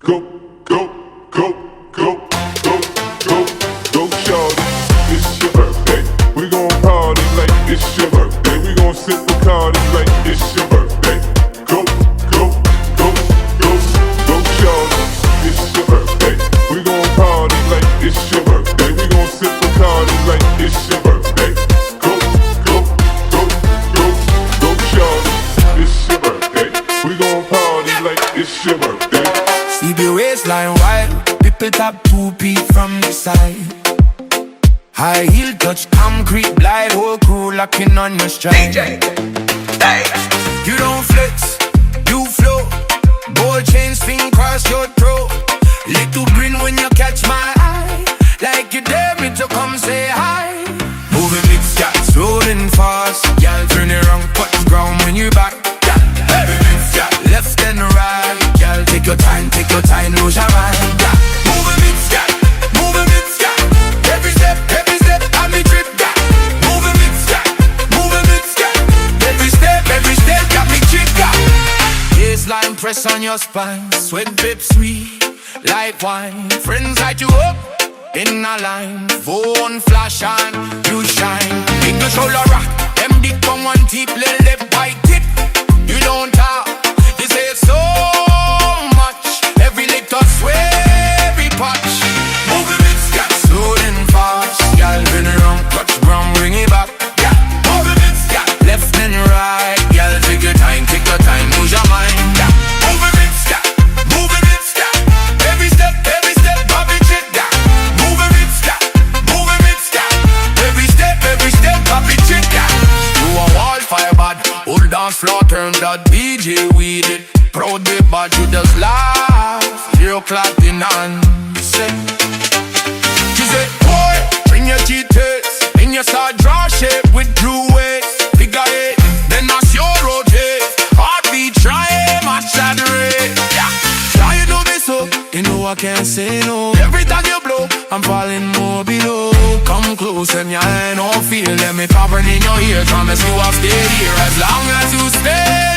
Go, go, go, go, go, go, go, shawty. It's your birthday. We gon' party like it's your birthday. We gon' sip Bacardi like it's your birthday. Go, go, go, go, go, shawty. It's your birthday. We gon' party like it's your birthday. We gon' sip Bacardi like it's your birthday. Go, go, go, go, go, shawty. It's your birthday. We gon' party like it's your birthday. See the waistline wild, people tap 2 feet from the side. High heel touch concrete, glide, whole crew locking on your stride. DJ, hey. You don't flex, you flow. Gold chain swing across your throat. Little grin when you catch my eye, like you dare me to come say hi. Moving big scats, rolling fast. Y'all turn it around, touch ground when you back. Heavy big scat, left and right. Y'all take your time, lose your mind. Moving big scat, moving big scat. Every step, I'm a trip. Moving big scat, moving big scat. Every step, got me trigger. Baseline press on your spine, sweat drip sweet like wine. Friends light you up in a line, phone flash on, you shine. Big the shoulder rock, them dick on one tip, little left white tip. You don't talk, you say so much. Every lick touch, every patch. Moving it, got slow and fast. Y'all been around, touch ground, bring it back. Yeah, moving it, got left and right. Y'all take your time, lose your mind. Yeah, moving it, got every step, Bobby chick. Yeah, moving it, got every step, Bobby chick. Yeah, you a wildfire bad, old dance floor turn that DJ with it. Proud be bad, you just laugh. You're clapping on, say. She said, boy, bring your cheaters. And you start draw shape with blue waist. Figure eight, then that's your rotate. Heartbeat, try match that rate. Yeah, try you do me so, you know I can't say no. Every time you blow, I'm falling more below. Come close and your hand don't feel. Let me poppin' in your ear, promise you I'll stay here as long as you stay.